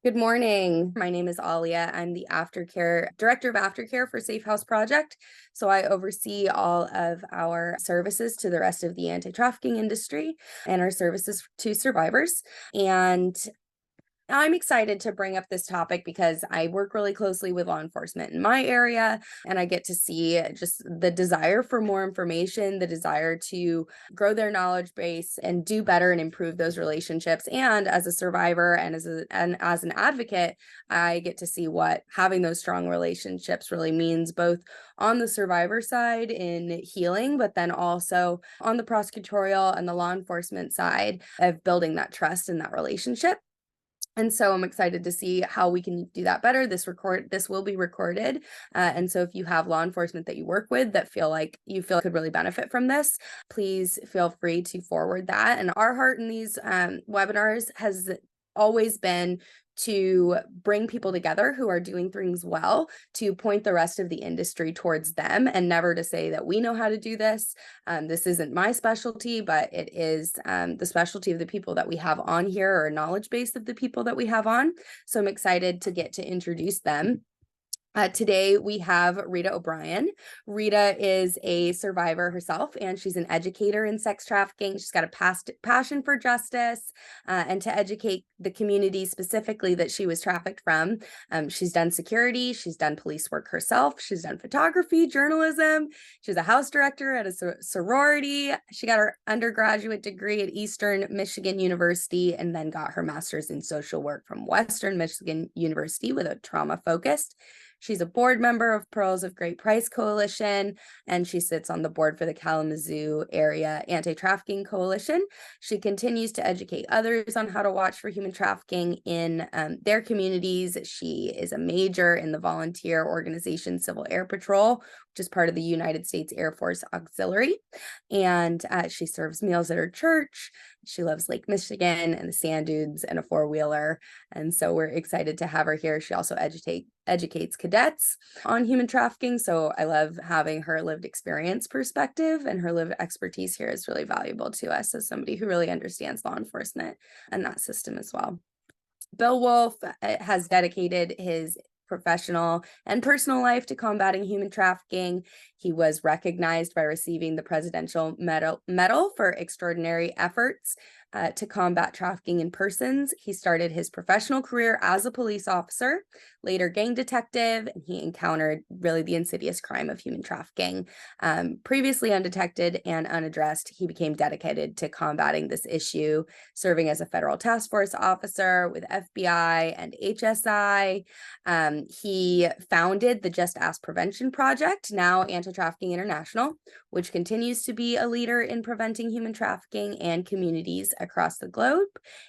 Good morning. My name is Alia. I'm the director of aftercare for Safe House Project. So I oversee all of our services to the rest of the anti-trafficking industry and our services to survivors. And I'm excited to bring up this topic because I work really closely with law enforcement in my area, and I get to see just the desire for more information, the desire to grow their knowledge base and do better and improve those relationships. And as a survivor and as an advocate, I get to see what having those strong relationships really means, both on the survivor side in healing, but then also on the prosecutorial and the law enforcement side of building that trust and that relationship. And so I'm excited to see how we can do that better. This will be recorded. And so if you have law enforcement that you work with that you feel could really benefit from this, please feel free to forward that. And our heart in these webinars has always been to bring people together who are doing things well, to point the rest of the industry towards them, and never to say that we know how to do this. This isn't my specialty, but it is the specialty of the people that we have on here, or knowledge base of the people that we have on. So I'm excited to get to introduce them. Today we have Rita O'Brien. Rita is a survivor herself, and she's an educator in sex trafficking. She's got a passion for justice and to educate the community specifically that she was trafficked from. She's done security, she's done police work herself, she's done photography, journalism. She's a house director at a sorority. She got her undergraduate degree at Eastern Michigan University and then got her master's in social work from Western Michigan University with a trauma focus. She's a board member of Pearls of Great Price Coalition, and she sits on the board for the Kalamazoo Area Anti-Trafficking Coalition. She continues to educate others on how to watch for human trafficking in their communities. She is a major in the volunteer organization Civil Air Patrol, which is part of the United States Air Force Auxiliary. And she serves meals at her church. She loves Lake Michigan and the sand dunes and a four-wheeler. And so we're excited to have her here. She also educates cadets on human trafficking. So I love having her lived experience perspective, and her lived expertise here is really valuable to us as somebody who really understands law enforcement and that system as well. Bill Wolf has dedicated his professional and personal life to combating human trafficking. He was recognized by receiving the Presidential Medal for extraordinary efforts to combat trafficking in persons. He started his professional career as a police officer, later gang detective, and he encountered really the insidious crime of human trafficking. Previously undetected and unaddressed, he became dedicated to combating this issue, serving as a federal task force officer with FBI and HSI. He founded the Just Ask Prevention Project, now Anti-Trafficking International, which continues to be a leader in preventing human trafficking and communities across the globe.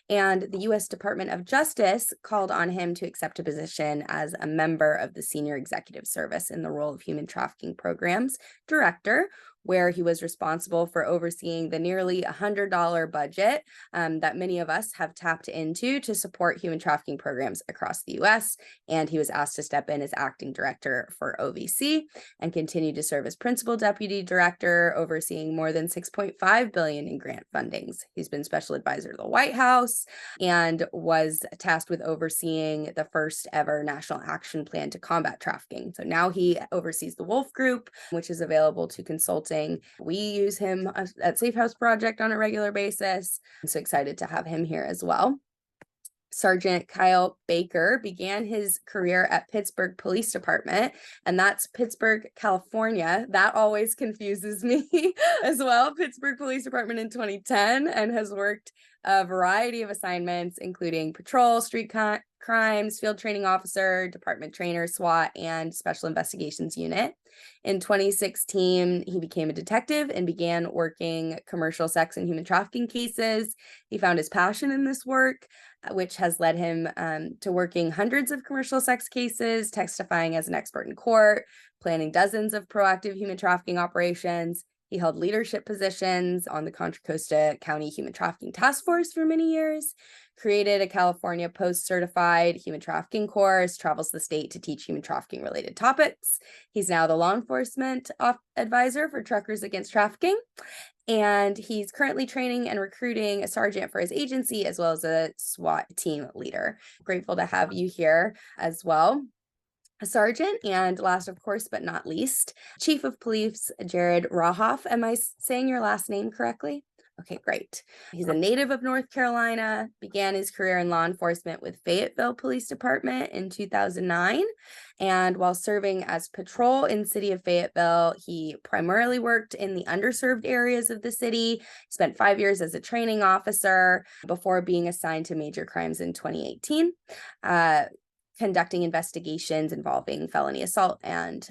And the U.S. Department of Justice called on him to accept a position as a member of the Senior Executive Service in the role of Human Trafficking Programs Director, where he was responsible for overseeing the nearly $100 budget that many of us have tapped into to support human trafficking programs across the U.S. And he was asked to step in as acting director for OVC and continue to serve as principal deputy director, overseeing more than $6.5 billion in grant fundings. He's been special advisor to the White House and was tasked with overseeing the first ever national action plan to combat trafficking. So now he oversees the Wolf Group, which is available to consulting. We use him at Safe House Project on a regular basis. I'm so excited to have him here as well. Sergeant Kyle Baker began his career at Pittsburgh Police Department, and that's Pittsburgh, California. That always confuses me as well. Pittsburgh Police Department in 2010, and has worked a variety of assignments, including patrol, street crimes, field training officer, department trainer, SWAT, and special investigations unit. In 2016, he became a detective and began working commercial sex and human trafficking cases. He found his passion in this work, which has led him to working hundreds of commercial sex cases, testifying as an expert in court, planning dozens of proactive human trafficking operations. He held leadership positions on the Contra Costa County Human Trafficking Task Force for many years, created a California post-certified human trafficking course, travels the state to teach human trafficking related topics. He's now the law enforcement advisor for Truckers Against Trafficking. And he's currently training and recruiting a sergeant for his agency as well as a SWAT team leader. Grateful to have you here as well. Sergeant, and last, of course, but not least, Chief of Police Jared Rahoff. Am I saying your last name correctly? Okay, great. He's a native of North Carolina, began his career in law enforcement with Fayetteville Police Department in 2009. And while serving as patrol in city of Fayetteville, he primarily worked in the underserved areas of the city, spent 5 years as a training officer before being assigned to major crimes in 2018. Conducting investigations involving felony assault and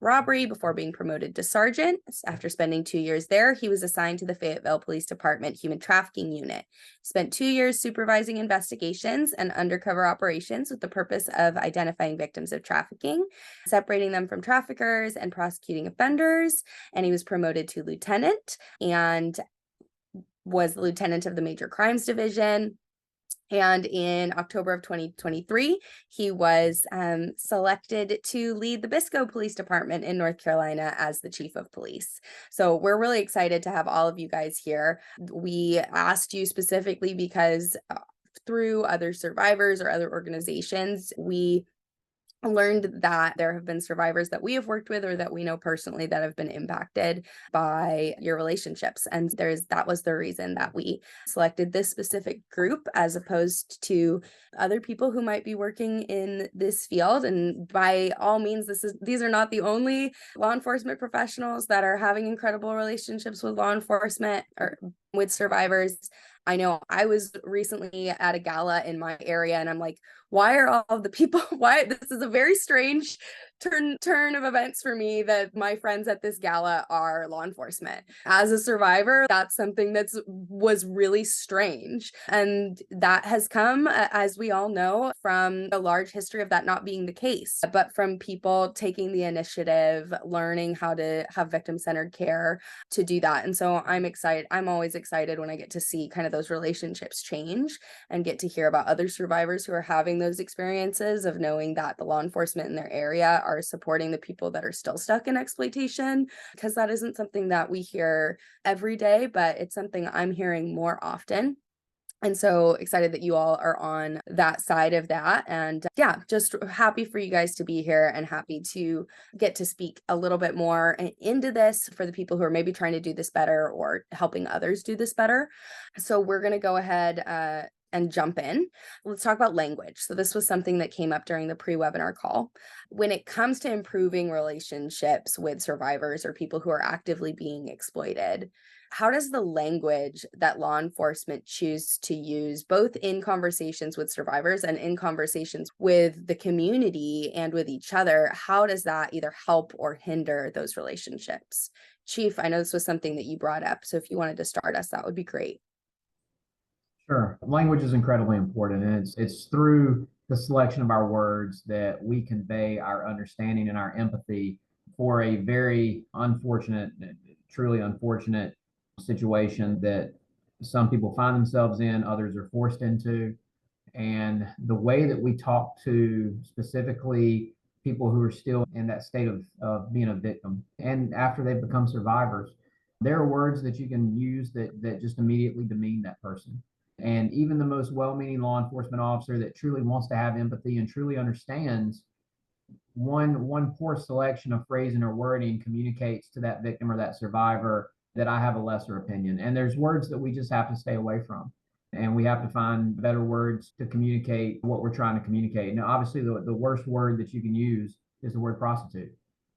robbery before being promoted to sergeant. After spending 2 years there, he was assigned to the Fayetteville Police Department Human Trafficking Unit. He spent 2 years supervising investigations and undercover operations with the purpose of identifying victims of trafficking, separating them from traffickers, and prosecuting offenders. And he was promoted to lieutenant and was the lieutenant of the Major Crimes Division. And in October of 2023, he was selected to lead the Bisco Police Department in North Carolina as the chief of police. So we're really excited to have all of you guys here. We asked you specifically because through other survivors or other organizations, we learned that there have been survivors that we have worked with or that we know personally that have been impacted by your relationships. And that was the reason that we selected this specific group as opposed to other people who might be working in this field. And by all means, these are not the only law enforcement professionals that are having incredible relationships with law enforcement or with survivors. I know I was recently at a gala in my area and I'm like, why are all of the people, this is a very strange turn of events for me that my friends at this gala are law enforcement. As a survivor, that's something was really strange. And that has come, as we all know, from a large history of that not being the case, but from people taking the initiative, learning how to have victim-centered care to do that. And so I'm excited. I'm always excited when I get to see kind of those relationships change and get to hear about other survivors who are having those experiences of knowing that the law enforcement in their area are supporting the people that are still stuck in exploitation, because that isn't something that we hear every day, but it's something I'm hearing more often. And so excited that you all are on that side of that. And yeah, just happy for you guys to be here and happy to get to speak a little bit more into this for the people who are maybe trying to do this better or helping others do this better. So we're going to go ahead and jump in. Let's talk about language. So this was something that came up during the pre-webinar call. When it comes to improving relationships with survivors or people who are actively being exploited, how does the language that law enforcement choose to use, both in conversations with survivors and in conversations with the community and with each other, how does that either help or hinder those relationships? Chief, I know this was something that you brought up, so if you wanted to start us, that would be great. Sure. Language is incredibly important, and it's through the selection of our words that we convey our understanding and our empathy for a very unfortunate, truly unfortunate situation that some people find themselves in, others are forced into. And the way that we talk to specifically people who are still in that state of being a victim and after they've become survivors, there are words that you can use that just immediately demean that person. And even the most well-meaning law enforcement officer that truly wants to have empathy and truly understands, one poor selection of phrasing or wording communicates to that victim or that survivor that I have a lesser opinion. And there's words that we just have to stay away from. And we have to find better words to communicate what we're trying to communicate. Now, obviously, the worst word that you can use is the word prostitute.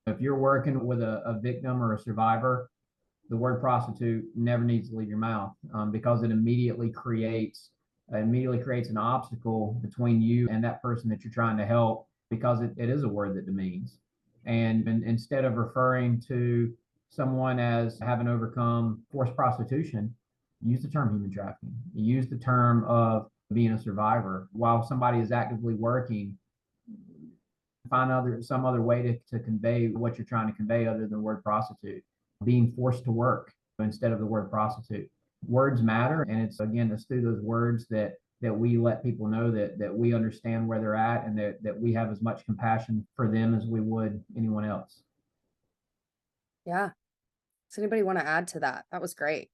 If you're working with a victim or a survivor, the word prostitute never needs to leave your mouth, because it immediately creates an obstacle between you and that person that you're trying to help, because it is a word that demeans. And instead of referring to someone as having overcome forced prostitution, use the term human trafficking. Use the term of being a survivor. While somebody is actively working, find some other way to convey what you're trying to convey other than the word prostitute. Being forced to work instead of the word prostitute. Words matter, and it's through those words that we let people know that we understand where they're at, and that we have as much compassion for them as we would anyone else. Yeah. Does anybody want to add to that? That was great.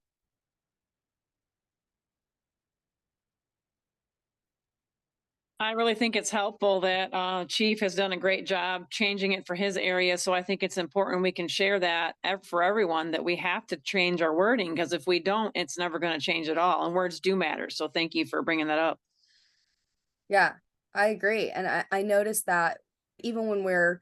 I really think it's helpful that Chief has done a great job changing it for his area. So I think it's important we can share that for everyone, that we have to change our wording, because if we don't, it's never going to change at all. And words do matter. So thank you for bringing that up. Yeah, I agree. And I noticed that even when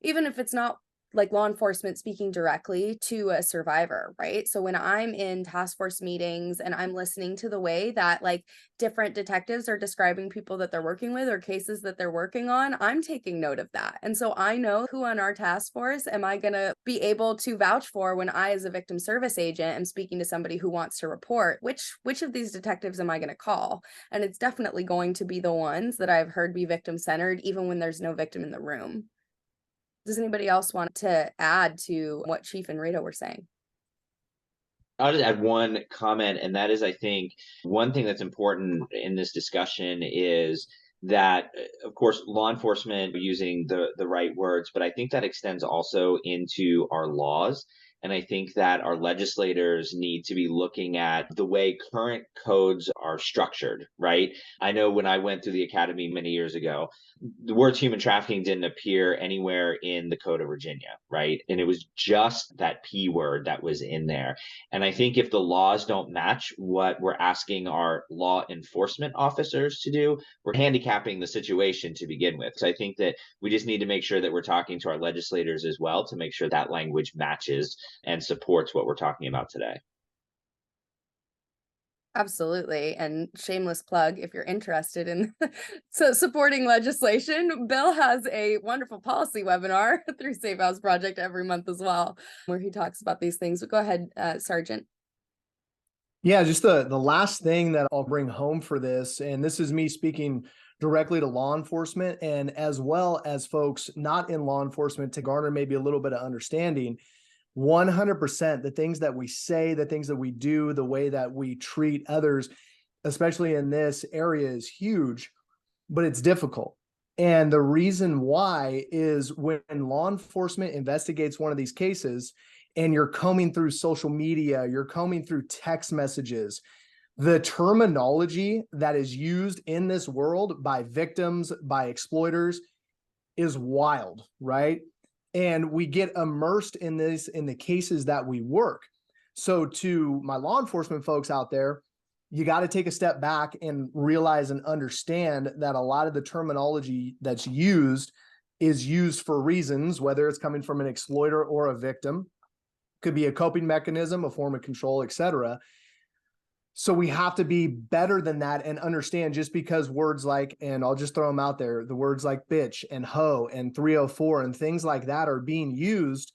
even if it's not like law enforcement speaking directly to a survivor, right? So when I'm in task force meetings and I'm listening to the way that like different detectives are describing people that they're working with or cases that they're working on, I'm taking note of that. And so I know who on our task force am I going to be able to vouch for when I, as a victim service agent, am speaking to somebody who wants to report. Which of these detectives am I going to call? And it's definitely going to be the ones that I've heard be victim centered, even when there's no victim in the room. Does anybody else want to add to what Chief and Rita were saying? I'll just add one comment, and that is, I think one thing that's important in this discussion is that, of course, law enforcement using the right words, but I think that extends also into our laws. And I think that our legislators need to be looking at the way current codes are structured, right? I know when I went through the academy many years ago, the words human trafficking didn't appear anywhere in the Code of Virginia, right? And it was just that P word that was in there. And I think if the laws don't match what we're asking our law enforcement officers to do, we're handicapping the situation to begin with. So I think that we just need to make sure that we're talking to our legislators as well to make sure that language matches and supports what we're talking about today. Absolutely. And shameless plug, if you're interested in supporting legislation, Bill has a wonderful policy webinar through Safe House Project every month as well, where he talks about these things. But go ahead, Sergeant. Yeah, just the last thing that I'll bring home for this, and this is me speaking directly to law enforcement and as well as folks not in law enforcement to garner maybe a little bit of understanding. 100% the things that we say, the things that we do, the way that we treat others, especially in this area, is huge, but it's difficult. And the reason why is when law enforcement investigates one of these cases and you're combing through social media, you're combing through text messages, the terminology that is used in this world by victims, by exploiters is wild, right? And we get immersed in this in the cases that we work. So to my law enforcement folks out there, you got to take a step back and realize and understand that a lot of the terminology that's used is used for reasons, whether it's coming from an exploiter or a victim, could be a coping mechanism, a form of control, etc. So we have to be better than that and understand just because words like, and I'll just throw them out there, the words like bitch and hoe and 304 and things like that are being used,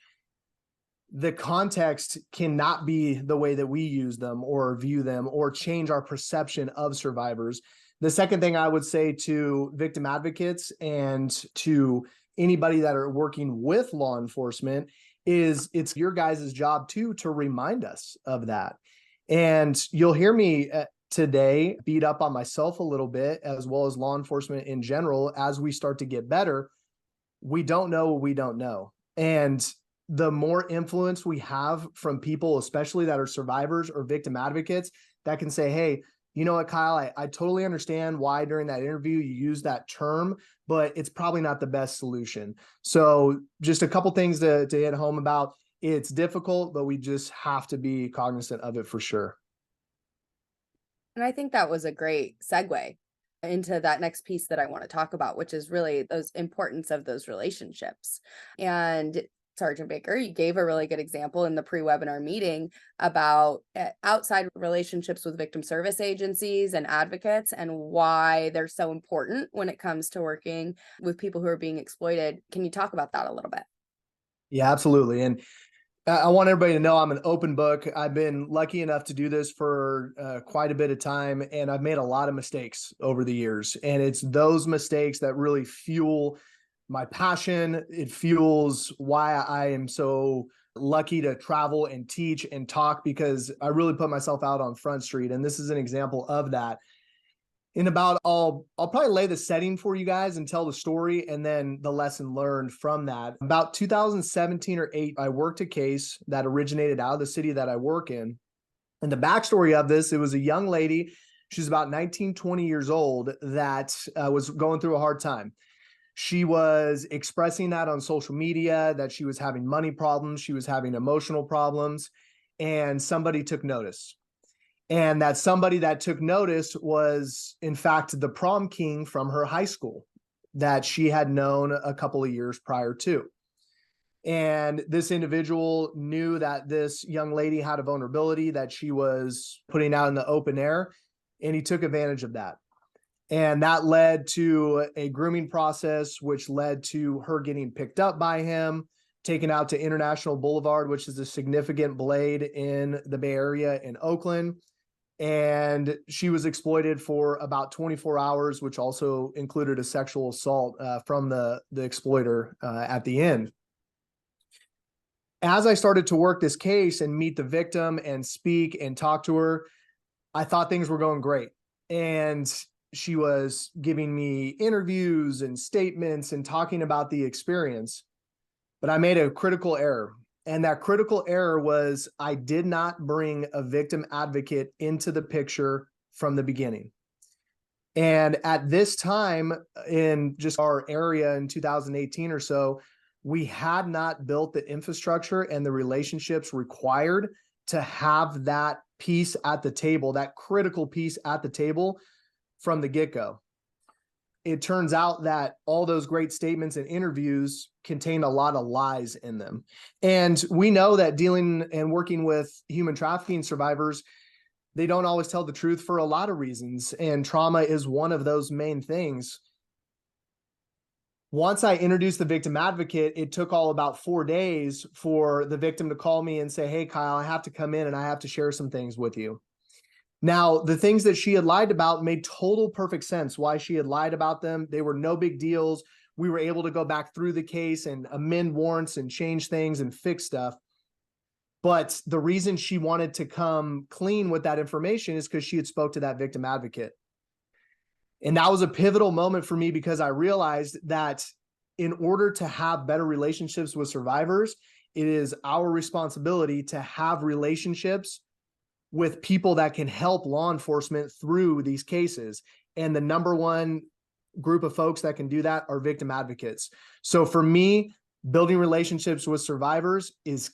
the context cannot be the way that we use them or view them or change our perception of survivors. The second thing I would say to victim advocates and to anybody that are working with law enforcement is it's your guys' job too to remind us of that. And you'll hear me today beat up on myself a little bit, as well as law enforcement in general, as we start to get better. We don't know what we don't know. And the more influence we have from people, especially that are survivors or victim advocates, that can say, hey, you know what, Kyle, I totally understand why during that interview you use that term, but it's probably not the best solution. So just a couple things to hit home about. It's difficult, but we just have to be cognizant of it for sure. And I think that was a great segue into that next piece that I want to talk about, which is really those importance of those relationships. And Sergeant Baker, you gave a really good example in the pre-webinar meeting about outside relationships with victim service agencies and advocates and why they're so important when it comes to working with people who are being exploited. Can you talk about that a little bit? Yeah, absolutely. And I want everybody to know I'm an open book. I've been lucky enough to do this for quite a bit of time, and I've made a lot of mistakes over the years. And it's those mistakes that really fuel my passion. It fuels why I am so lucky to travel and teach and talk, because I really put myself out on Front Street. And this is an example of that. I'll probably lay the setting for you guys and tell the story and then the lesson learned from that. About 2017 or 8, I worked a case that originated out of the city that I work in. And the backstory of this, it was a young lady. She's about 19, 20 years old that was going through a hard time. She was expressing that on social media, that she was having money problems, she was having emotional problems, and somebody took notice. And that somebody that took notice was, in fact, the prom king from her high school that she had known a couple of years prior to. And this individual knew that this young lady had a vulnerability that she was putting out in the open air, and he took advantage of that. And that led to a grooming process, which led to her getting picked up by him, taken out to International Boulevard, which is a significant blade in the Bay Area in Oakland. And she was exploited for about 24 hours, which also included a sexual assault from the exploiter at the end. As I started to work this case and meet the victim and speak and talk to her, I thought things were going great. And she was giving me interviews and statements and talking about the experience. But I made a critical error. And that critical error was I did not bring a victim advocate into the picture from the beginning. And at this time in just our area in 2018 or so, we had not built the infrastructure and the relationships required to have that piece at the table, that critical piece at the table from the get-go. It turns out that all those great statements and interviews contain a lot of lies in them. And we know that dealing and working with human trafficking survivors, they don't always tell the truth for a lot of reasons. And trauma is one of those main things. Once I introduced the victim advocate, it took all about 4 days for the victim to call me and say, "Hey, Kyle, I have to come in and I have to share some things with you." Now, the things that she had lied about made total perfect sense why she had lied about them. They were no big deals. We were able to go back through the case and amend warrants and change things and fix stuff. But the reason she wanted to come clean with that information is because she had spoke to that victim advocate. And that was a pivotal moment for me because I realized that in order to have better relationships with survivors, it is our responsibility to have relationships with people that can help law enforcement through these cases. And the number one group of folks that can do that are victim advocates. So for me, building relationships with survivors is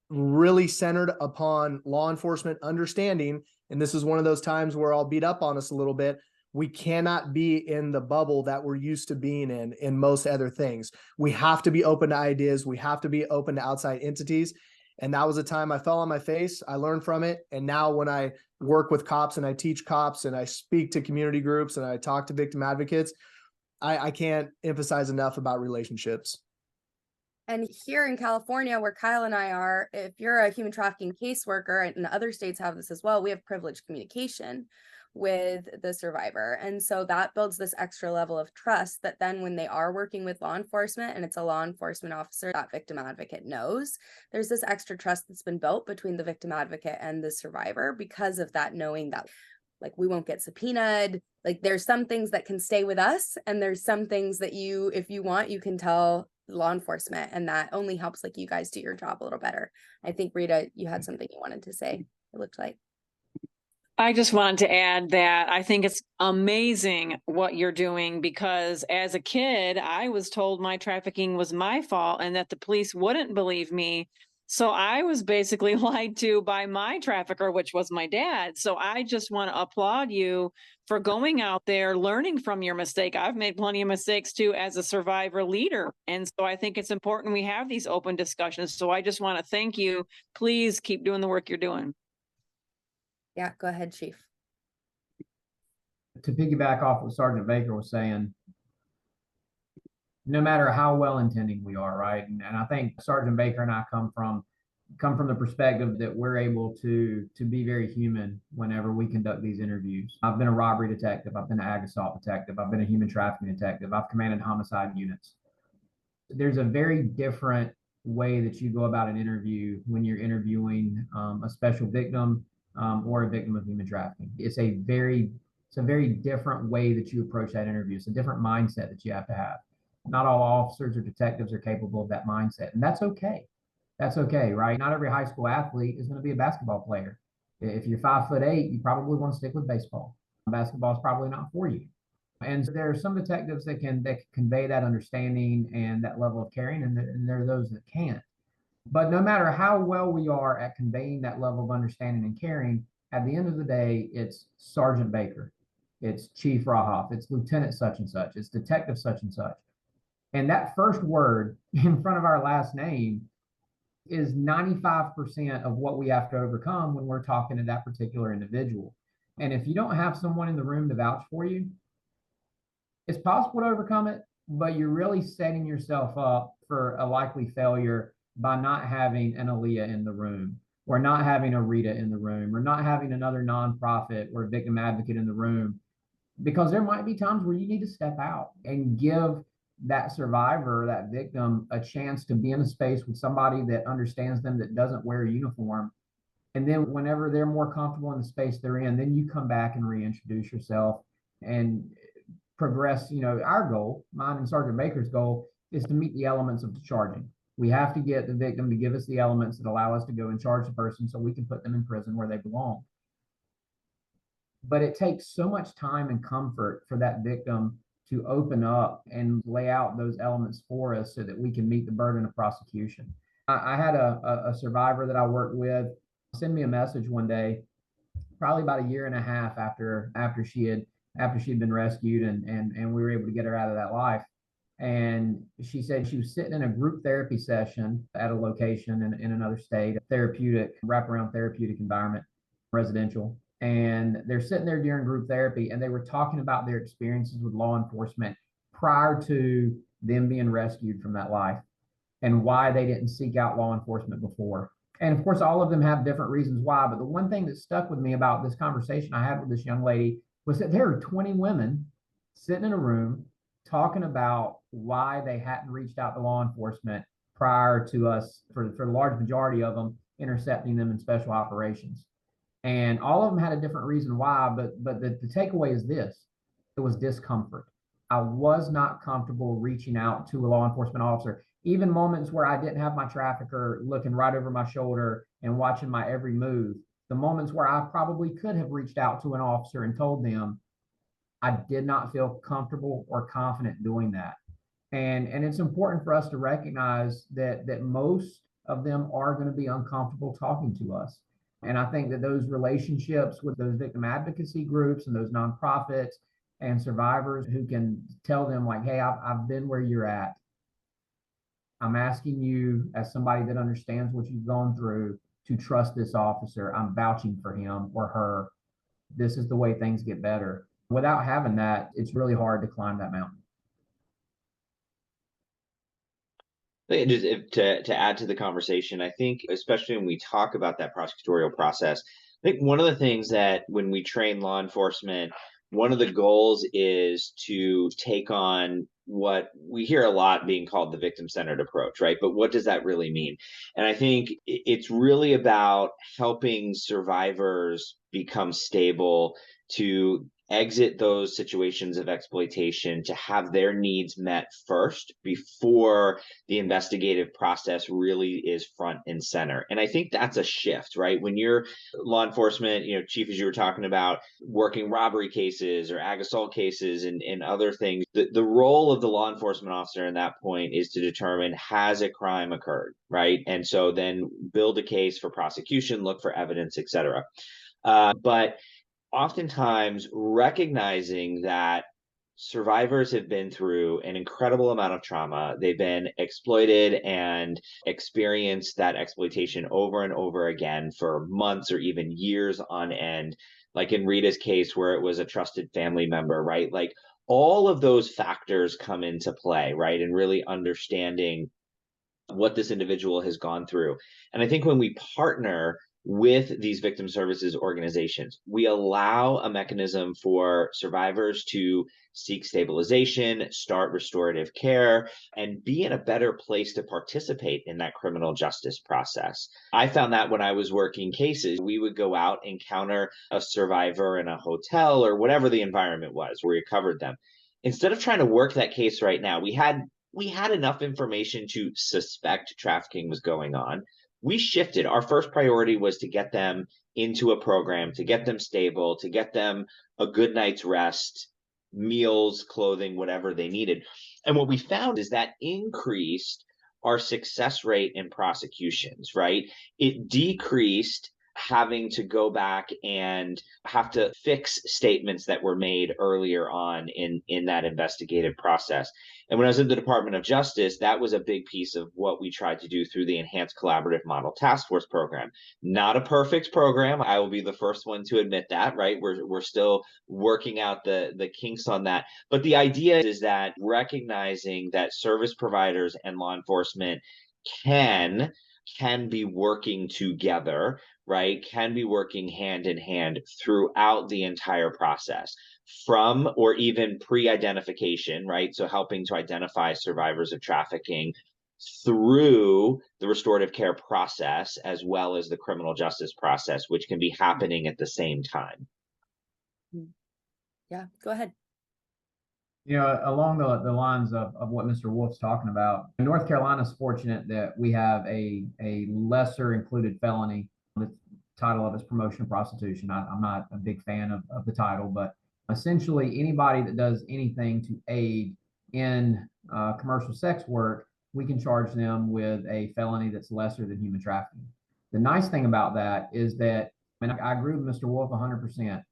really centered upon law enforcement understanding. And this is one of those times where I'll beat up on us a little bit. We cannot be in the bubble that we're used to being in most other things. We have to be open to ideas. We have to be open to outside entities. And that was a time I fell on my face. I learned from it. And now when I work with cops and I teach cops and I speak to community groups and I talk to victim advocates, I can't emphasize enough about relationships. And here in California, where Kyle and I are, if you're a human trafficking caseworker, and other states have this as well, we have privileged communication with the survivor. And so that builds this extra level of trust that then when they are working with law enforcement and it's a law enforcement officer that victim advocate knows, there's this extra trust that's been built between the victim advocate and the survivor because of that, knowing that like we won't get subpoenaed. Like there's some things that can stay with us and there's some things that you, if you want, you can tell law enforcement, and that only helps like you guys do your job a little better. I think Rita, you had something you wanted to say, it looked like. I just wanted to add that I think it's amazing what you're doing because as a kid, I was told my trafficking was my fault and that the police wouldn't believe me. So I was basically lied to by my trafficker, which was my dad. So I just want to applaud you for going out there, learning from your mistake. I've made plenty of mistakes too as a survivor leader. And so I think it's important we have these open discussions. So I just want to thank you. Please keep doing the work you're doing. Yeah, go ahead, Chief. To piggyback off what Sergeant Baker was saying, no matter how well-intending we are, right? And I think Sergeant Baker and I come from the perspective that we're able to be very human whenever we conduct these interviews. I've been a robbery detective, I've been an ag assault detective, I've been a human trafficking detective, I've commanded homicide units. There's a very different way that you go about an interview when you're interviewing a special victim or a victim of human trafficking. It's a very It's a very different way that you approach that interview. It's a different mindset that you have to have. Not all officers or detectives are capable of that mindset, and that's okay. That's okay, right? Not every high school athlete is going to be a basketball player. If you're 5'8", you probably want to stick with baseball. Basketball is probably not for you. And so there are some detectives that can convey that understanding and that level of caring, and there are those that can't. But no matter how well we are at conveying that level of understanding and caring, at the end of the day, it's Sergeant Baker, it's Chief Rahoff, it's Lieutenant such and such, it's Detective such and such. And that first word in front of our last name is 95% of what we have to overcome when we're talking to that particular individual. And if you don't have someone in the room to vouch for you, it's possible to overcome it, but you're really setting yourself up for a likely failure by not having an Aaliyah in the room, or not having a Rita in the room, or not having another nonprofit or victim advocate in the room, because there might be times where you need to step out and give that survivor, that victim, a chance to be in a space with somebody that understands them, that doesn't wear a uniform. And then whenever they're more comfortable in the space they're in, then you come back and reintroduce yourself and progress. Our goal, mine and Sergeant Baker's goal, is to meet the elements of the charging. We have to get the victim to give us the elements that allow us to go and charge the person so we can put them in prison where they belong. But it takes so much time and comfort for that victim to open up and lay out those elements for us so that we can meet the burden of prosecution. I had a survivor that I worked with send me a message one day, probably about a year and a half after she'd been rescued, and we were able to get her out of that life. And she said she was sitting in a group therapy session at a location in another state, a therapeutic, wraparound therapeutic environment, residential. And they're sitting there during group therapy, and they were talking about their experiences with law enforcement prior to them being rescued from that life, and why they didn't seek out law enforcement before. And of course, all of them have different reasons why. But the one thing that stuck with me about this conversation I had with this young lady was that there are 20 women sitting in a room talking about why they hadn't reached out to law enforcement prior to us, for the large majority of them, intercepting them in special operations. And all of them had a different reason why, but the takeaway is this: it was discomfort. I was not comfortable reaching out to a law enforcement officer, even moments where I didn't have my trafficker looking right over my shoulder and watching my every move. The moments where I probably could have reached out to an officer and told them, I did not feel comfortable or confident doing that. And it's important for us to recognize that most of them are going to be uncomfortable talking to us. And I think that those relationships with those victim advocacy groups and those nonprofits and survivors who can tell them, like, hey, I've been where you're at. I'm asking you, as somebody that understands what you've gone through, to trust this officer. I'm vouching for him or her. This is the way things get better. Without having that, it's really hard to climb that mountain. Just to add to the conversation, I think, especially when we talk about that prosecutorial process, I think one of the things that when we train law enforcement, one of the goals is to take on what we hear a lot being called the victim-centered approach, right? But what does that really mean? And I think it's really about helping survivors become stable, to exit those situations of exploitation, to have their needs met first before the investigative process really is front and center. And I think that's a shift, right? When you're law enforcement, Chief, as you were talking about, working robbery cases or ag assault cases and other things, the role of the law enforcement officer in that point is to determine, has a crime occurred, right? And so then build a case for prosecution, look for evidence, et cetera. But oftentimes recognizing that survivors have been through an incredible amount of trauma. They've been exploited and experienced that exploitation over and over again for months or even years on end. Like in Rita's case, where it was a trusted family member, right? Like all of those factors come into play, right? And really understanding what this individual has gone through. And I think when we partner with these victim services organizations. We allow a mechanism for survivors to seek stabilization, start restorative care, and be in a better place to participate in that criminal justice process. I found that when I was working cases, we would go out, encounter a survivor in a hotel or whatever the environment was where we covered them. Instead of trying to work that case right now, we had enough information to suspect trafficking was going on. We shifted. Our first priority was to get them into a program, to get them stable, to get them a good night's rest, meals, clothing, whatever they needed. And what we found is that increased our success rate in prosecutions, right? It decreased having to go back and have to fix statements that were made earlier on in that investigative process. And when I was in the Department of Justice, that was a big piece of what we tried to do through the Enhanced Collaborative Model Task Force program. Not a perfect program. I will be the first one to admit that, right? We're still working out the kinks on that. But the idea is that recognizing that service providers and law enforcement can can be working together, right? Can be working hand in hand throughout the entire process, from or even pre-identification, right? So helping to identify survivors of trafficking through the restorative care process as well as the criminal justice process, which can be happening at the same time. Yeah, go ahead. Along the lines of what Mr. Wolf's talking about, North Carolina is fortunate that we have a lesser included felony. The title of it's promotion of prostitution. I'm not a big fan of the title, but essentially anybody that does anything to aid in commercial sex work, we can charge them with a felony that's lesser than human trafficking. The nice thing about that is that, I agree with Mr. Wolf 100%.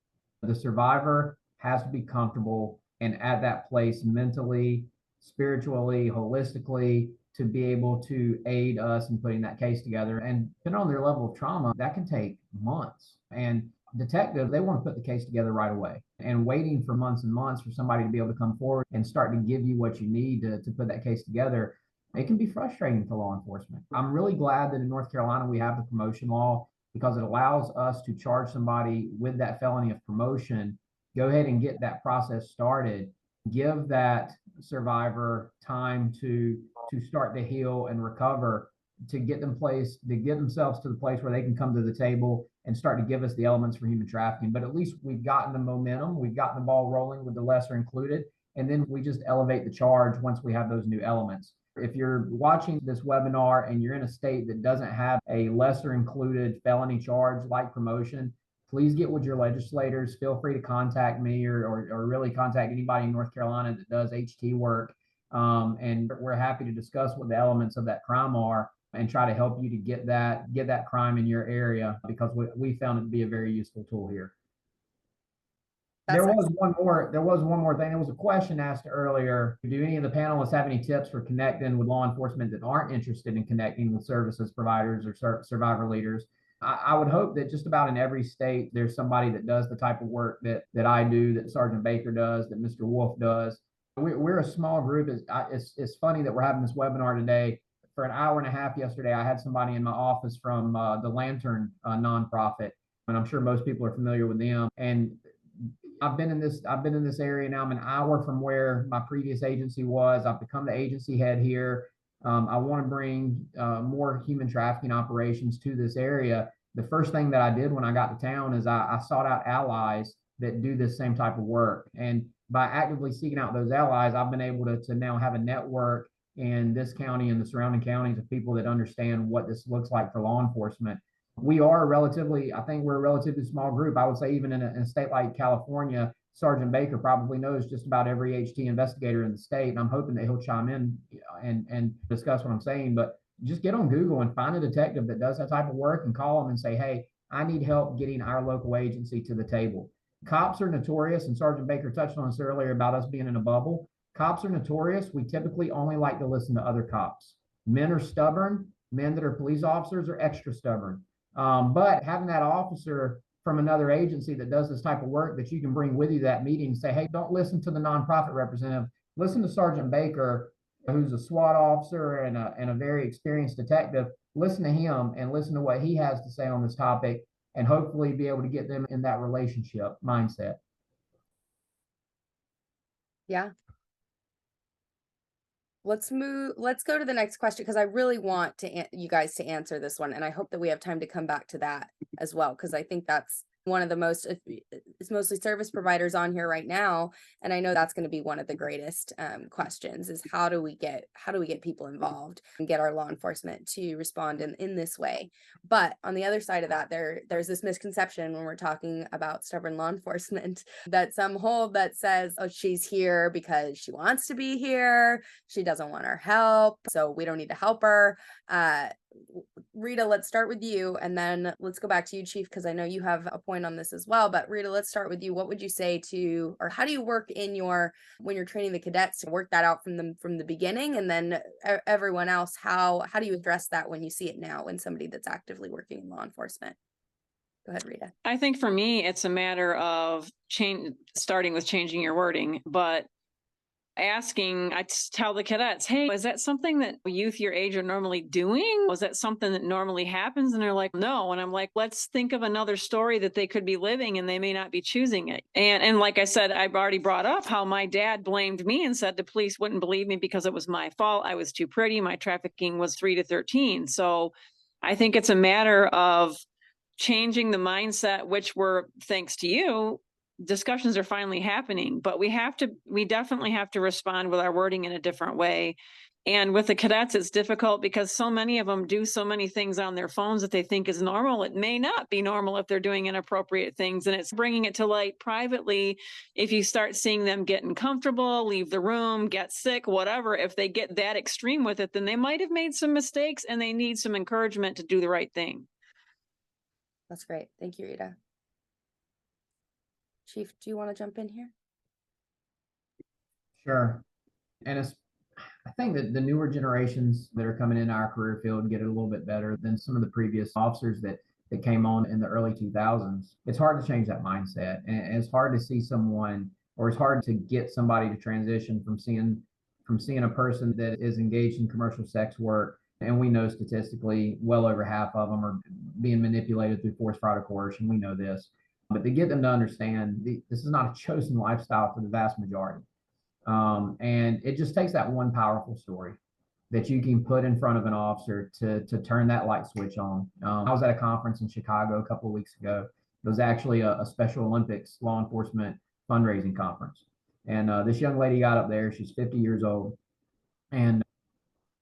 The survivor has to be comfortable and at that place mentally, spiritually, holistically, to be able to aid us in putting that case together. And depending on their level of trauma, that can take months. And detectives, they want to put the case together right away. And waiting for months and months for somebody to be able to come forward and start to give you what you need to put that case together, it can be frustrating for law enforcement. I'm really glad that in North Carolina we have the promotion law, because it allows us to charge somebody with that felony of promotion, go ahead and get that process started, give that survivor time to start to heal and recover, to get themselves to the place where they can come to the table and start to give us the elements for human trafficking. But at least we've gotten the momentum, we've gotten the ball rolling with the lesser included, and then we just elevate the charge once we have those new elements. If you're watching this webinar and you're in a state that doesn't have a lesser included felony charge like promotion, please get with your legislators. Feel free to contact me or really contact anybody in North Carolina that does HT work. And we're happy to discuss what the elements of that crime are and try to help you to get that crime in your area, because we found it to be a very useful tool here. There was one more thing. There was a question asked earlier. Do any of the panelists have any tips for connecting with law enforcement that aren't interested in connecting with services providers or survivor leaders? I would hope that just about in every state, there's somebody that does the type of work that I do, that Sergeant Baker does, that Mr. Wolf does. We're a small group. It's funny that we're having this webinar today. For an hour and a half yesterday, I had somebody in my office from the Lantern nonprofit, and I'm sure most people are familiar with them. And I've been in this area now. I'm an hour from where my previous agency was. I've become the agency head here. I want to bring more human trafficking operations to this area. The first thing that I did when I got to town is I sought out allies that do this same type of work. And by actively seeking out those allies, I've been able to now have a network in this county and the surrounding counties of people that understand what this looks like for law enforcement. I think we're a relatively small group. I would say even in a state like California, Sergeant Baker probably knows just about every HT investigator in the state, and I'm hoping that he'll chime in and discuss what I'm saying. But just get on Google and find a detective that does that type of work and call them and say, hey, I need help getting our local agency to the table. Cops are notorious, and Sergeant Baker touched on this earlier about us being in a bubble. Cops are notorious. We typically only like to listen to other cops. Men are stubborn. Men that are police officers are extra stubborn. But having that officer from another agency that does this type of work that you can bring with you to that meeting and say, hey, don't listen to the nonprofit representative, listen to Sergeant Baker, who's a SWAT officer and a very experienced detective. listen to him and listen to what he has to say on this topic, and hopefully be able to get them in that relationship mindset. Yeah. Let's go to the next question, because I really want to you guys to answer this one, and I hope that we have time to come back to that as well, because I think that's one of the most, it's mostly service providers on here right now, and I know that's going to be one of the greatest questions, is how do we get people involved and get our law enforcement to respond in this way. But on the other side of that, there's this misconception when we're talking about stubborn law enforcement that some hold, that says, oh, she's here because she wants to be here, she doesn't want our help, so we don't need to help her. Rita, let's start with you, and then let's go back to you, Chief, because I know you have a point on this as well. But Rita, let's start with you. What would you say to, or how do you work in when you're training the cadets to work that out from the beginning, and then everyone else, how do you address that when you see it now in somebody that's actively working in law enforcement? Go ahead, Rita. I think for me, it's a matter of starting with changing your wording, but I tell the cadets, hey, is that something that youth your age are normally doing? Was that something that normally happens? And they're like, no. And I'm like, let's think of another story that they could be living, and they may not be choosing it. And like I said, I've already brought up how my dad blamed me and said the police wouldn't believe me because it was my fault. I was too pretty. My trafficking was 3 to 13. So I think it's a matter of changing the mindset, which we're, thanks to you, discussions are finally happening, but we definitely have to respond with our wording in a different way. And with the cadets, it's difficult because so many of them do so many things on their phones that they think is normal. It may not be normal if they're doing inappropriate things, and it's bringing it to light privately. If you start seeing them get uncomfortable, leave the room, get sick, whatever, if they get that extreme with it, then they might have made some mistakes and they need some encouragement to do the right thing. That's great. Thank you, Rita. Chief, do you want to jump in here? Sure. And I think that the newer generations that are coming into our career field get it a little bit better than some of the previous officers that came on in the early 2000s. It's hard to change that mindset, and it's hard to see someone, or it's hard to get somebody to transition from seeing a person that is engaged in commercial sex work, and we know statistically well over half of them are being manipulated through force, fraud, or coercion. We know this, but to get them to understand this is not a chosen lifestyle for the vast majority. And it just takes that one powerful story that you can put in front of an officer to turn that light switch on. I was at a conference in Chicago a couple of weeks ago. It was actually a Special Olympics law enforcement fundraising conference. And this young lady got up there. She's 50 years old. And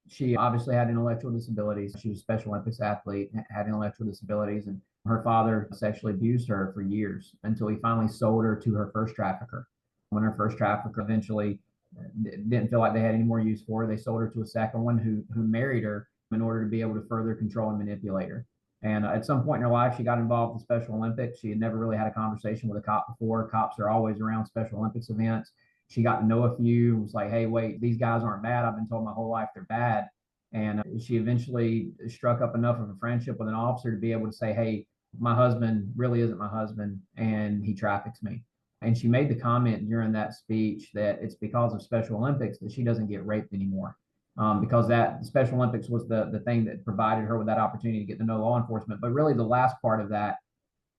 she obviously had intellectual disabilities. She was a Special Olympics athlete, had intellectual disabilities, and her father sexually abused her for years until he finally sold her to her first trafficker. When her first trafficker eventually didn't feel like they had any more use for her, they sold her to a second one who married her in order to be able to further control and manipulate her. And at some point in her life, she got involved in Special Olympics. She had never really had a conversation with a cop before. Cops are always around Special Olympics events. She got to know a few. Was like, hey, wait, these guys aren't bad. I've been told my whole life they're bad. And she eventually struck up enough of a friendship with an officer to be able to say, hey, my husband really isn't my husband, and he traffics me. And she made the comment during that speech that it's because of Special Olympics that she doesn't get raped anymore. Because that Special Olympics was the thing that provided her with that opportunity to get to know law enforcement. But really, the last part of that,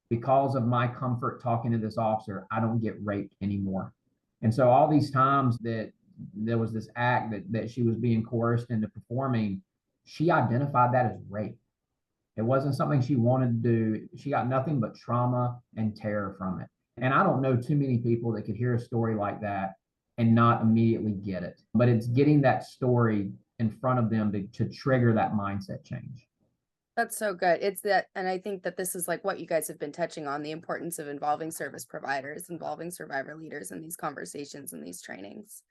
because of my comfort talking to this officer, I don't get raped anymore. And so all these times that there was this act that she was being coerced into performing, she identified that as rape. It wasn't something she wanted to do. She got nothing but trauma and terror from it. And I don't know too many people that could hear a story like that and not immediately get it. But it's getting that story in front of them to trigger that mindset change. That's so good. It's that, and I think that this is like what you guys have been touching on, the importance of involving service providers, involving survivor leaders in these conversations and these trainings.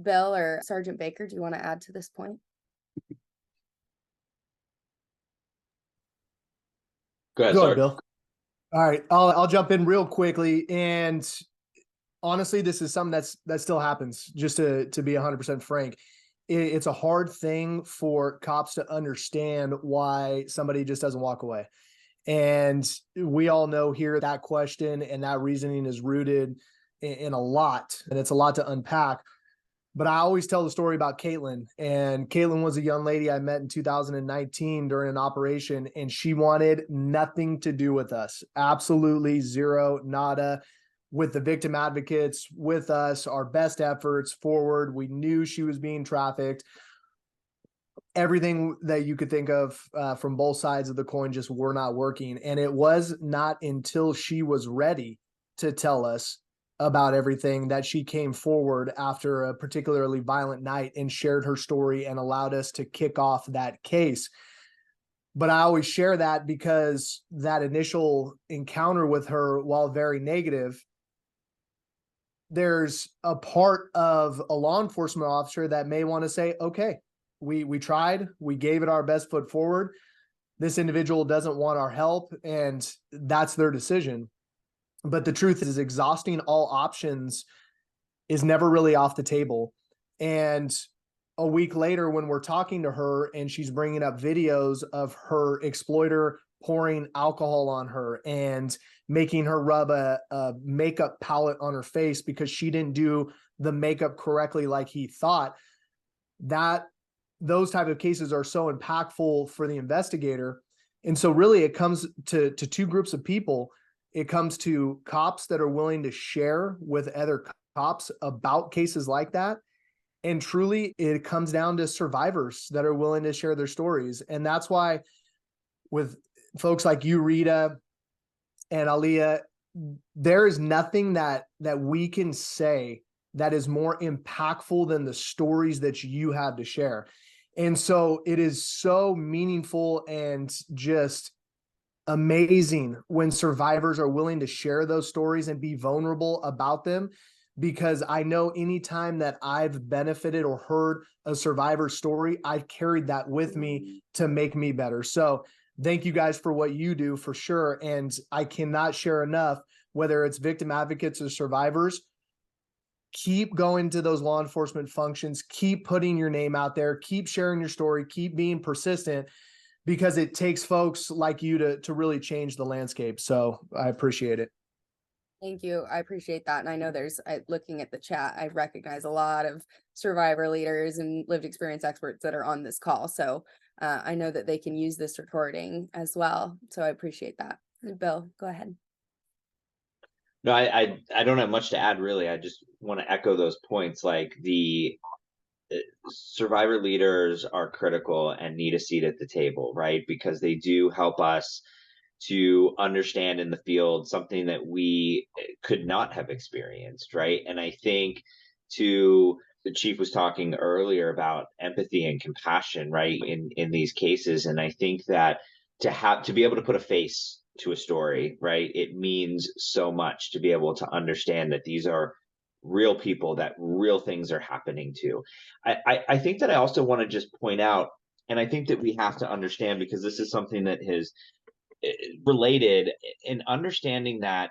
Bill or Sergeant Baker, do you want to add to this point? Go ahead, Go ahead, Sarge. Bill. All right, I'll jump in real quickly. And honestly, this is something that still happens. Just to be 100% frank, it's a hard thing for cops to understand why somebody just doesn't walk away. And we all know here that question and that reasoning is rooted in a lot, and it's a lot to unpack. But I always tell the story about Caitlin, and Caitlin was a young lady I met in 2019 during an operation, and she wanted nothing to do with us. Absolutely zero, nada, with the victim advocates, with us, our best efforts forward. We knew she was being trafficked. Everything that you could think of from both sides of the coin just were not working. And it was not until she was ready to tell us about everything that she came forward after a particularly violent night and shared her story and allowed us to kick off that case. But I always share that because that initial encounter with her, while very negative, there's a part of a law enforcement officer that may want to say, okay, we tried, we gave it our best foot forward. This individual doesn't want our help, and that's their decision. But the truth is, exhausting all options is never really off the table. And a week later, when we're talking to her and she's bringing up videos of her exploiter pouring alcohol on her and making her rub a makeup palette on her face because she didn't do the makeup correctly like he thought, that those type of cases are so impactful for the investigator. And so really it comes to two groups of people. It comes to cops that are willing to share with other cops about cases like that. And truly it comes down to survivors that are willing to share their stories. And that's why with folks like you, Rita, and Aliyah, there is nothing that we can say that is more impactful than the stories that you have to share. And so it is so meaningful and just amazing when survivors are willing to share those stories and be vulnerable about them, because I know anytime that I've benefited or heard a survivor story, I've carried that with me to make me better. So thank you guys for what you do, for sure. And I cannot share enough, whether it's victim advocates or survivors, keep going to those law enforcement functions, keep putting your name out there, keep sharing your story, keep being persistent, because it takes folks like you to really change the landscape. So I appreciate it. Thank you. I appreciate that. And I know looking at the chat, I recognize a lot of survivor leaders and lived experience experts that are on this call. So I know that they can use this recording as well. So I appreciate that. Bill, go ahead. No, I don't have much to add, really. I just want to echo those points. Like, the survivor leaders are critical and need a seat at the table, right? Because they do help us to understand in the field something that we could not have experienced, right? And I think, the chief was talking earlier about empathy and compassion, right, in these cases. And I think that to be able to put a face to a story, right, it means so much to be able to understand that these are real people, that real things are happening to. I think that I also want to just point out, and I think that we have to understand, because this is something that has related, in understanding that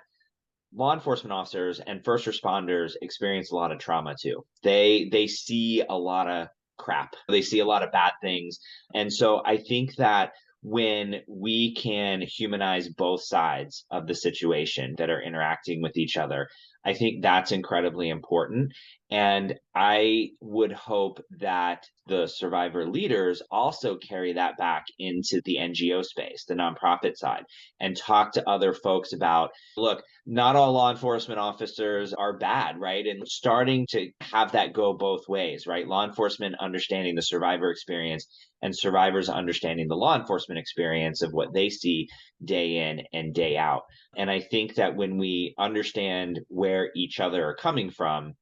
law enforcement officers and first responders experience a lot of trauma too. They see a lot of crap. They see a lot of bad things. And so I think that when we can humanize both sides of the situation that are interacting with each other, I think that's incredibly important. And I would hope that the survivor leaders also carry that back into the NGO space, the nonprofit side, and talk to other folks about, look, not all law enforcement officers are bad, right? And starting to have that go both ways, right? Law enforcement understanding the survivor experience, and survivors understanding the law enforcement experience of what they see day in and day out. And I think that when we understand where each other are coming from,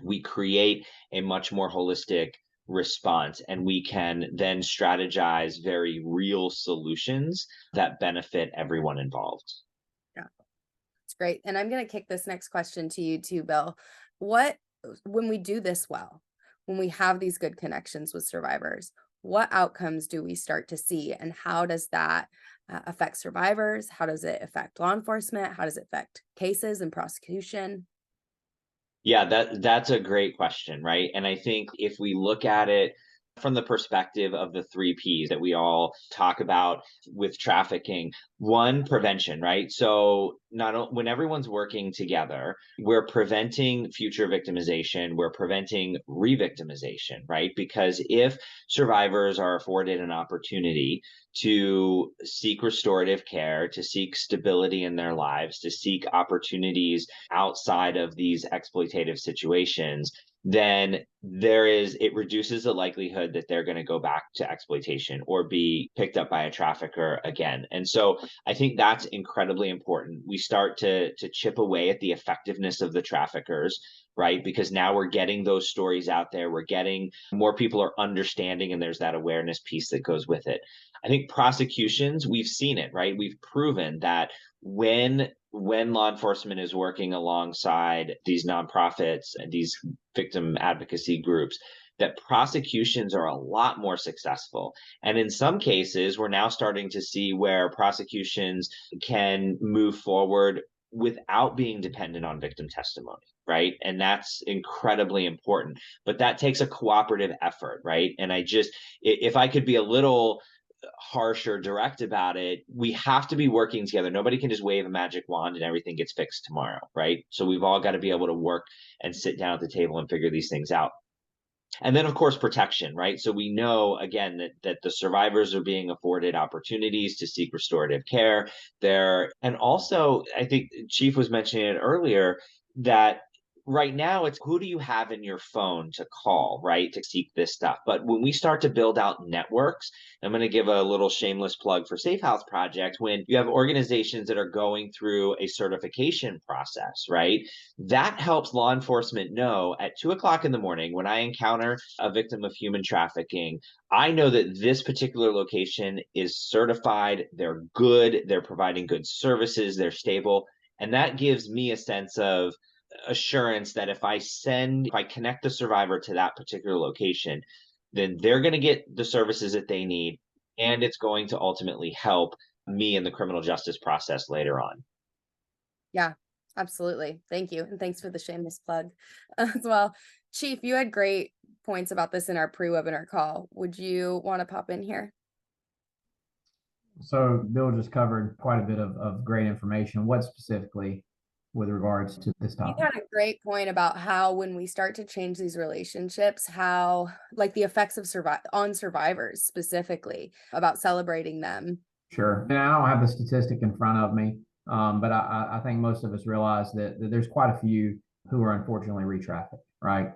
we create a much more holistic response, and we can then strategize very real solutions that benefit everyone involved. It's great. And I'm going to kick this next question to you too, Bill. When we do this well, when we have these good connections with survivors, what outcomes do we start to see, and how does that affect survivors? How does it affect law enforcement? How does it affect cases and prosecution? Yeah, that's a great question, right? And I think if we look at it from the perspective of the three P's that we all talk about with trafficking. One, prevention, right? So when everyone's working together, we're preventing future victimization, we're preventing re-victimization, right? Because if survivors are afforded an opportunity to seek restorative care, to seek stability in their lives, to seek opportunities outside of these exploitative situations, then it reduces the likelihood that they're going to go back to exploitation or be picked up by a trafficker again. And so I think that's incredibly important. We start to chip away at the effectiveness of the traffickers, right? Because now we're getting those stories out there. We're getting more people are understanding, and there's that awareness piece that goes with it. I think prosecutions, we've seen it, right? We've proven that when law enforcement is working alongside these nonprofits and these victim advocacy groups, that prosecutions are a lot more successful. And in some cases, we're now starting to see where prosecutions can move forward without being dependent on victim testimony, right? And that's incredibly important. But that takes a cooperative effort, right? And if I could be a little harsh or direct about it, we have to be working together. Nobody can just wave a magic wand and everything gets fixed tomorrow, right? So we've all got to be able to work and sit down at the table and figure these things out. And then, of course, protection, right? So we know, again, that the survivors are being afforded opportunities to seek restorative care there. And also, I think Chief was mentioning it earlier, that right now it's who do you have in your phone to call, right, to seek this stuff. But when we start to build out networks, I'm going to give a little shameless plug for Safe House Project. When you have organizations that are going through a certification process, right, that helps law enforcement know at 2 o'clock in the morning when I encounter a victim of human trafficking, I know that this particular location is certified, they're good, they're providing good services, they're stable. And that gives me a sense of assurance that if I connect the survivor to that particular location, then they're going to get the services that they need, and it's going to ultimately help me in the criminal justice process later on. Yeah, absolutely. Thank you. And thanks for the shameless plug as well. Chief, you had great points about this in our pre-webinar call. Would you want to pop in here? So Bill just covered quite a bit of great information. What specifically with regards to this You topic? had a great point about how when we start to change these relationships, how like the effects of on survivors specifically about celebrating them. Sure. And I don't have the statistic in front of me, but I think most of us realize that there's quite a few who are unfortunately re-trafficked, right?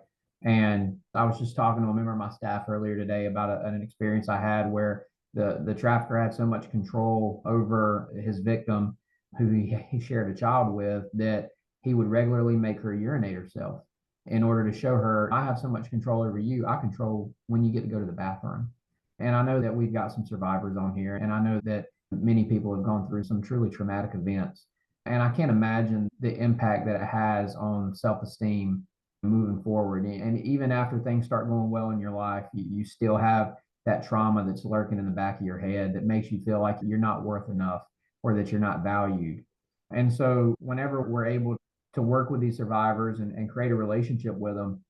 And I was just talking to a member of my staff earlier today about an experience I had where the trafficker had so much control over his victim, who he shared a child with, that he would regularly make her urinate herself in order to show her, I have so much control over you. I control when you get to go to the bathroom. And I know that we've got some survivors on here, and I know that many people have gone through some truly traumatic events. And I can't imagine the impact that it has on self-esteem moving forward. And even after things start going well in your life, you still have that trauma that's lurking in the back of your head that makes you feel like you're not worth enough or that you're not valued. And so whenever we're able to work with these survivors and create a relationship with them,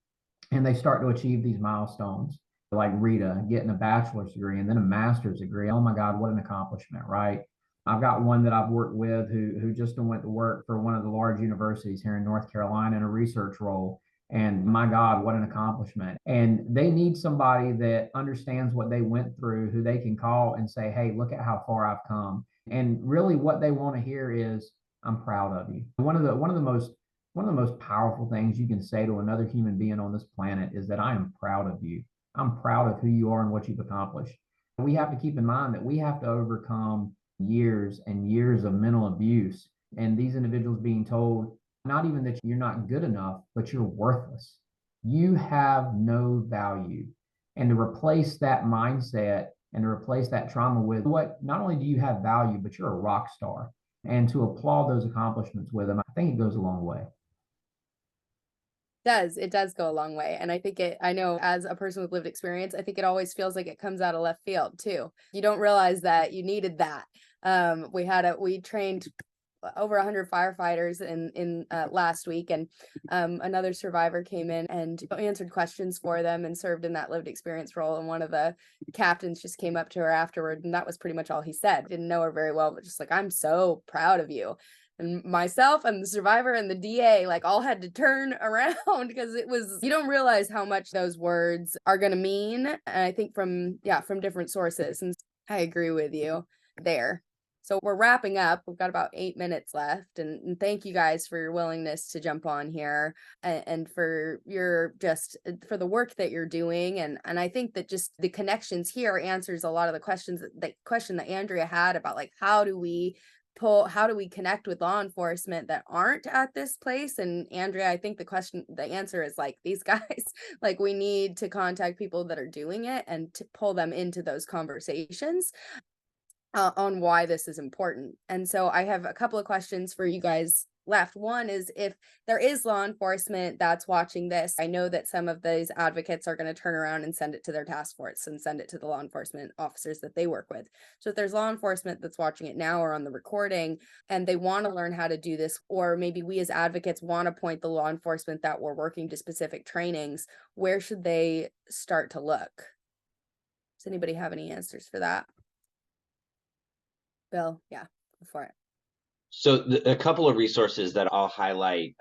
and they start to achieve these milestones, like Rita getting a bachelor's degree and then a master's degree. Oh my God, what an accomplishment, right? I've got one that I've worked with who just went to work for one of the large universities here in North Carolina in a research role. And my God, what an accomplishment. And they need somebody that understands what they went through, who they can call and say, hey, look at how far I've come. And really what they want to hear is, I'm proud of you. One of the most powerful things you can say to another human being on this planet is that I am proud of you. I'm proud of who you are and what you've accomplished. We have to keep in mind that we have to overcome years and years of mental abuse, and these individuals being told not even that you're not good enough, but you're worthless. You have no value. And to replace that mindset and to replace that trauma with what not only do you have value, but you're a rock star. And to applaud those accomplishments with them, I think it goes a long way. It does go a long way. And I know as a person with lived experience, I think it always feels like it comes out of left field too. You don't realize that you needed that. We trained over 100 firefighters in last week, and another survivor came in and answered questions for them and served in that lived experience role. And one of the captains just came up to her afterward, and that was pretty much all he said. Didn't know her very well, but just like, I'm so proud of you. And myself and the survivor and the DA like all had to turn around because it was, you don't realize how much those words are going to mean. And I think from different sources. And I agree with you there. So we're wrapping up. We've got about 8 minutes left. And thank you guys for your willingness to jump on here and for your for the work that you're doing. And I think that just the connections here answers a lot of the questions, the question that Andrea had about like, how do we connect with law enforcement that aren't at this place? And Andrea, I think the answer is like these guys, like we need to contact people that are doing it and to pull them into those conversations on why this is important. And so I have a couple of questions for you guys left. One is, if there is law enforcement that's watching this, I know that some of these advocates are going to turn around and send it to their task force and send it to the law enforcement officers that they work with. So if there's law enforcement that's watching it now or on the recording and they want to learn how to do this, or maybe we as advocates want to point the law enforcement that we're working to specific trainings, where should they start to look? Does anybody have any answers for that? Bill, yeah, go for it. So a couple of resources that I'll highlight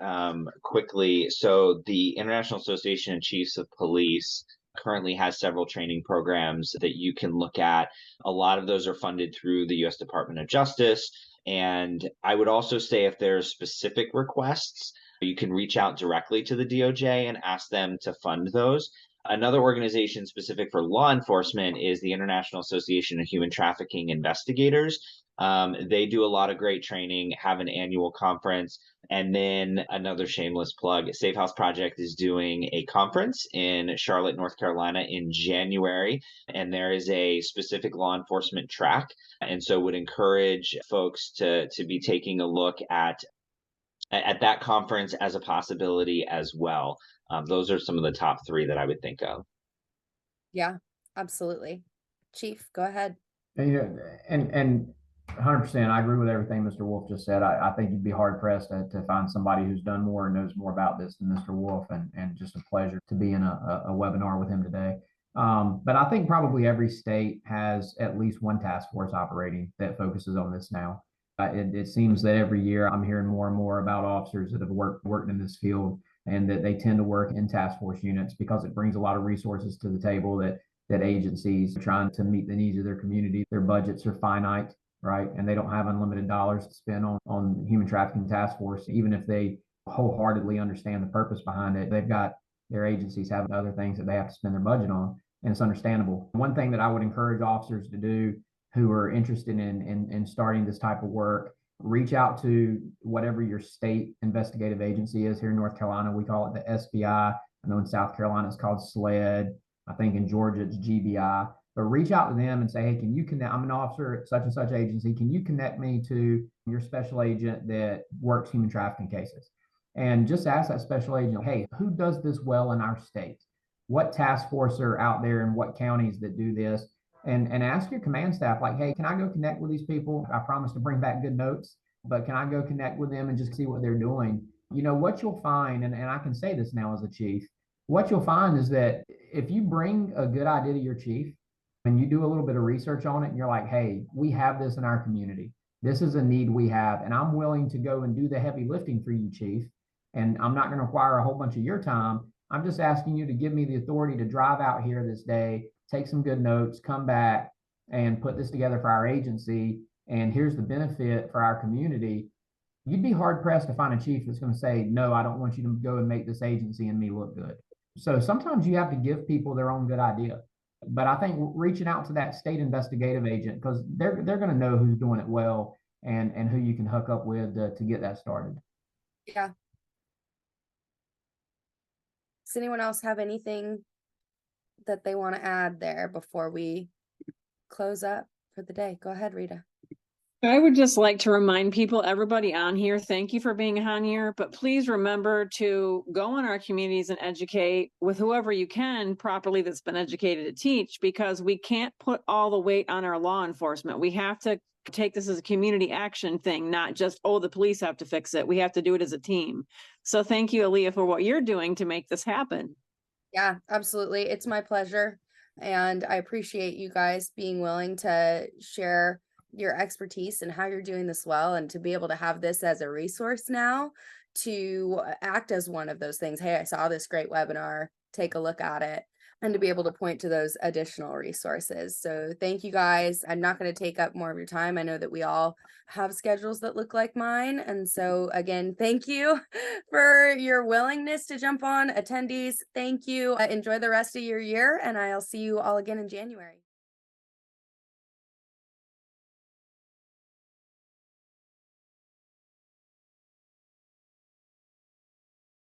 quickly. So the International Association of Chiefs of Police currently has several training programs that you can look at. A lot of those are funded through the U.S. Department of Justice. And I would also say if there's specific requests, you can reach out directly to the DOJ and ask them to fund those. Another organization specific for law enforcement is the International Association of Human Trafficking Investigators. They do a lot of great training, have an annual conference. And then another shameless plug, Safe House Project is doing a conference in Charlotte, North Carolina in January. And there is a specific law enforcement track. And so would encourage folks to be taking a look at that conference as a possibility as well. Those are some of the top three that I would think of. Yeah, absolutely. Chief, go ahead. And 100%, I agree with everything Mr. Wolf just said. I think you'd be hard pressed to find somebody who's done more and knows more about this than Mr. Wolf, and just a pleasure to be in a webinar with him today. But I think probably every state has at least one task force operating that focuses on this now. It seems that every year I'm hearing more and more about officers that have worked in this field, and that they tend to work in task force units because it brings a lot of resources to the table that agencies are trying to meet the needs of their community. Their budgets are finite, right? And they don't have unlimited dollars to spend on human trafficking task force. Even if they wholeheartedly understand the purpose behind it, they've got their agencies have other things that they have to spend their budget on, and it's understandable. One thing that I would encourage officers to do who are interested in starting this type of work, reach out to whatever your state investigative agency is. Here in North Carolina, we call it the SBI. I know in South Carolina it's called SLED. I think in Georgia it's GBI. But reach out to them and say, hey, can you connect? I'm an officer at such and such agency. Can you connect me to your special agent that works human trafficking cases? And just ask that special agent, hey, who does this well in our state? What task force are out there and what counties that do this? And ask your command staff, like, hey, can I go connect with these people? I promise to bring back good notes, but can I go connect with them and just see what they're doing? You know, what you'll find, and I can say this now as a chief, what you'll find is that if you bring a good idea to your chief and you do a little bit of research on it and you're like, hey, we have this in our community. This is a need we have, and I'm willing to go and do the heavy lifting for you, chief. And I'm not going to require a whole bunch of your time. I'm just asking you to give me the authority to drive out here this day, take some good notes, come back and put this together for our agency. And here's the benefit for our community. You'd be hard pressed to find a chief that's going to say, no, I don't want you to go and make this agency and me look good. So sometimes you have to give people their own good idea. But I think reaching out to that state investigative agent, because they're going to know who's doing it well and who you can hook up with to get that started. Yeah. Does anyone else have anything that they want to add there before we close up for the day? Go ahead, Rita. I would just like to remind people, everybody on here, thank you for being on here, but please remember to go in our communities and educate with whoever you can properly that's been educated to teach, because we can't put all the weight on our law enforcement. We have to take this as a community action thing, not just, oh, the police have to fix it. We have to do it as a team. So thank you, Aaliyah, for what you're doing to make this happen. Yeah, absolutely. It's my pleasure. And I appreciate you guys being willing to share your expertise and how you're doing this well, and to be able to have this as a resource now to act as one of those things. Hey, I saw this great webinar, take a look at it, and to be able to point to those additional resources. So thank you guys. I'm not going to take up more of your time. I know that we all have schedules that look like mine. And so again, thank you for your willingness to jump on. Attendees, thank you. Enjoy the rest of your year, and I'll see you all again in January.